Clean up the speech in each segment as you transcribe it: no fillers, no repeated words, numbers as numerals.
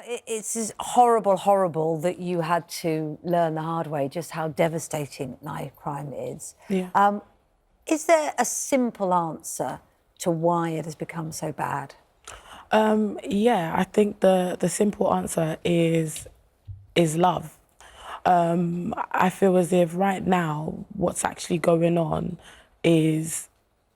It's just horrible, horrible that you had to learn the hard way just how devastating knife crime is. Yeah. Is there a simple answer to why it has become so bad? Yeah, I think the simple answer is love. I feel as if right now what's actually going on is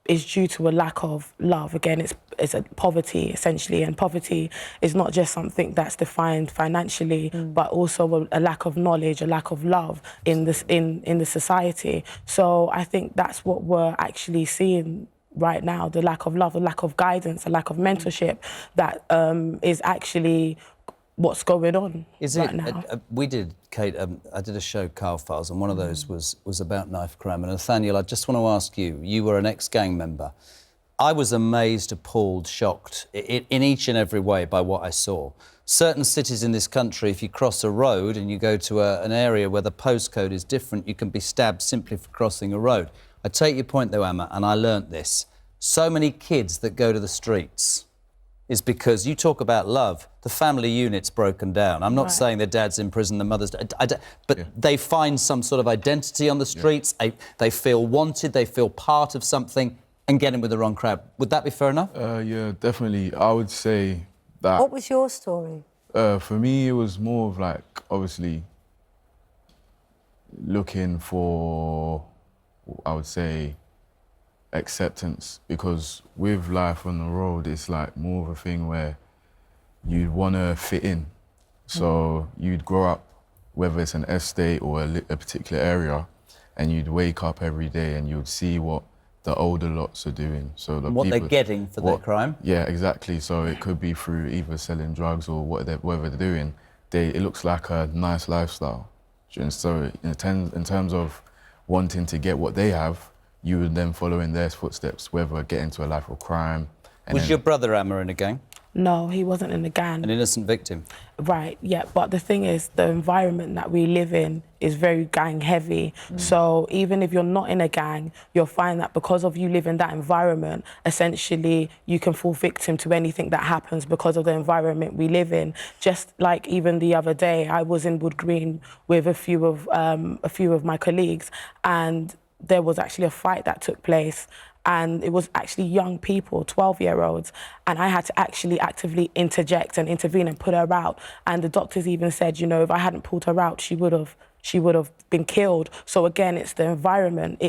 due to a lack of love. Again, it's a poverty essentially, and poverty is not just something that's defined financially, but also a lack of knowledge, a lack of love in this in the society. So I think that's what we're actually seeing right now: the lack of love, the lack of guidance, the lack of mentorship that is actually what's going on right now. We did, Kate, I did a show, Carl Files, and one of those was about knife crime. And Nathaniel, I just want to ask you, you were an ex-gang member. I was amazed, appalled, shocked in each and every way by what I saw. Certain cities in this country, if you cross a road and you go to an area where the postcode is different, you can be stabbed simply for crossing a road. I take your point though, Emma, and I learnt this. So many kids that go to the streets is because you talk about love, the family unit's broken down. I'm not saying their dad's in prison, the mother's... but they find some sort of identity on the streets, they feel wanted, they feel part of something, and get in with the wrong crowd. Would that be fair enough? Yeah, definitely. I would say that... What was your story? For me, it was more of like, obviously, looking for, I would say, acceptance, because with life on the road, it's like more of a thing where you'd want to fit in. So you'd grow up, whether it's an estate or a particular area, and you'd wake up every day and you'd see what the older lots are doing. So the what people, they're getting for their crime? Yeah, exactly. So it could be through either selling drugs or whatever they're doing. It looks like a nice lifestyle. And so in terms of wanting to get what they have, you would then follow in their footsteps, whether get into a life of crime. Was your brother Amma in a gang? No, he wasn't in the gang. An innocent victim? Right, yeah, but the thing is, the environment that we live in is very gang heavy. So even if you're not in a gang, you'll find that because of you live in that environment, essentially you can fall victim to anything that happens because of the environment we live in. Just like even the other day, I was in Wood Green with a few of my colleagues, and there was actually a fight that took place, and it was actually young people, 12-year-olds, and I had to actually actively interject and intervene and put her out. And the doctors even said, you know, if I hadn't pulled her out, she would have been killed. So again, it's the environment.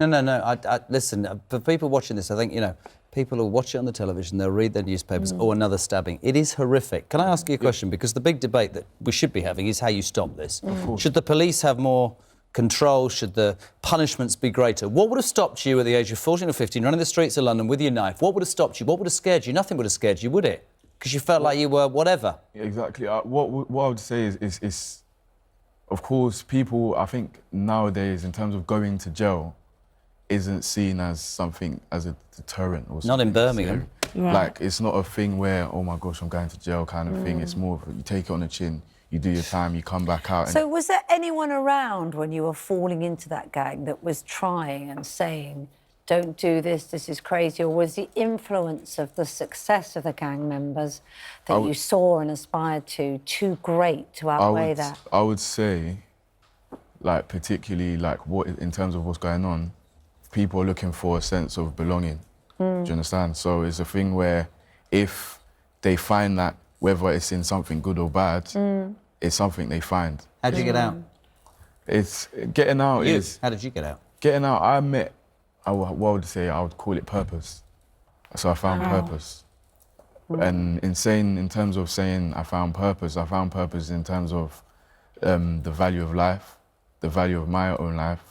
No. Listen, for people watching this, I think, you know, people will watch it on the television, they'll read their newspapers, oh, another stabbing. It is horrific. Can I ask you a question? Because the big debate that we should be having is how you stop this. Should the police have more control? Should the punishments be greater? What would have stopped you at the age of 14 or 15 running the streets of London with your knife? What would have stopped you? What would have scared you? Nothing would have scared you, would it? Because you felt like you were whatever. Exactly. What I would say is, of course, people, I think nowadays, in terms of going to jail, isn't seen as something, as a deterrent or something. Not in Birmingham. Right. Like, it's not a thing where, oh my gosh, I'm going to jail kind of thing. It's more of, you take it on the chin, you do your time, you come back out. So was there anyone around when you were falling into that gang that was trying and saying, don't do this is crazy? Or was the influence of the success of the gang members that you saw and aspired to too great to outweigh that? I would say, like, particularly, like, what in terms of what's going on, people are looking for a sense of belonging. Do you understand? So it's a thing where if they find that, whether it's in something good or bad, it's something they find. How did you get out? It's getting out is... How did you get out? Getting out, I would say I would call it purpose. So I found purpose. And in terms of saying I found purpose in terms of the value of life, the value of my own life,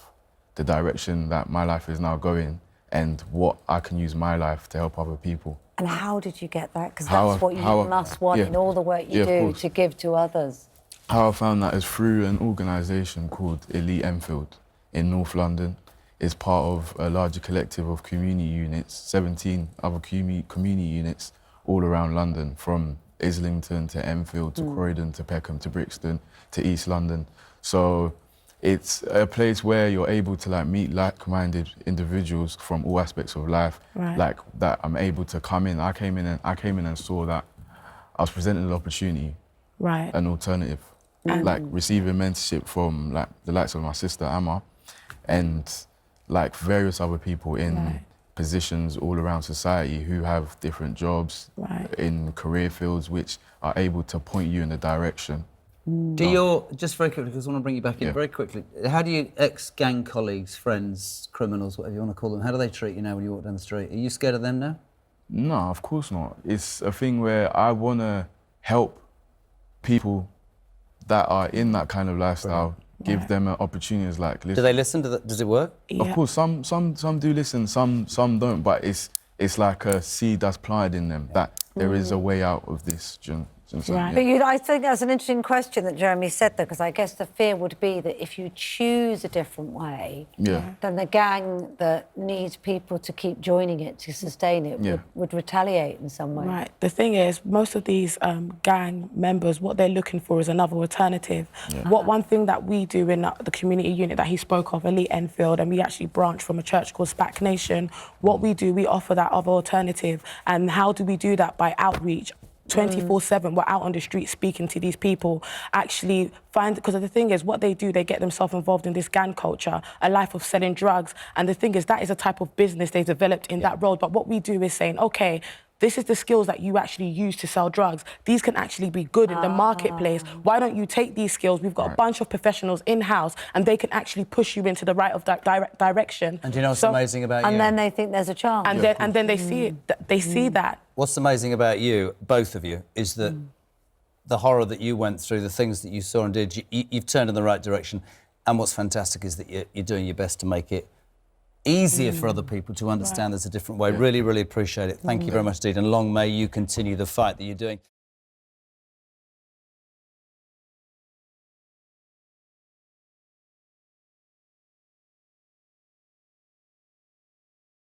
the direction that my life is now going, and what I can use my life to help other people. And how did you get that? Because that's what you must want in all the work you do to give to others. How I found that is through an organisation called Elite Enfield in North London. It's part of a larger collective of community units, 17 other community units all around London, from Islington to Enfield to Croydon to Peckham to Brixton to East London. So it's a place where you're able to like meet like-minded individuals from all aspects of life. Right. Like that I'm able to come in. I came in and saw that I was presented an opportunity, Right. an alternative, like receiving mentorship from like the likes of my sister Emma, and like various other people in positions all around society who have different jobs in career fields which are able to point you in the direction. Do your, just very quickly, because I want to bring you back in very quickly, how do you, ex-gang colleagues, friends, criminals, whatever you want to call them, how do they treat you now when you walk down the street? Are you scared of them now? No, of course not. It's a thing where I want to help people that are in that kind of lifestyle, give them opportunities like listen. Do they listen? Does it work? Of course, some do listen, some don't, but it's like a seed that's planted in them that there is a way out of this. But I think that's an interesting question that Jeremy said there, because I guess the fear would be that if you choose a different way, then the gang that needs people to keep joining it to sustain it would retaliate in some way. Right. The thing is, most of these gang members, what they're looking for is another alternative. One thing that we do in the community unit that he spoke of, Elite Enfield, and we actually branch from a church called SPAC Nation, what we do, we offer that other alternative. And how do we do that? By outreach. 24/7, we're out on the street speaking to these people, actually because the thing is, what they do, they get themselves involved in this gang culture, a life of selling drugs. And the thing is, that is a type of business they developed in that road. But what we do is saying, okay, this is the skills that you actually use to sell drugs. These can actually be good in the marketplace. Why don't you take these skills? We've got a bunch of professionals in-house, and they can actually push you into the right of direction. And do you know what's amazing about you? And then they think there's a chance. And then they see it. They see that. What's amazing about you, both of you, is that the horror that you went through, the things that you saw and did, you've turned in the right direction. And what's fantastic is that you're doing your best to make it easier for other people to understand there's a different way. Really, really appreciate it. Thank you very much indeed. And long may you continue the fight that you're doing.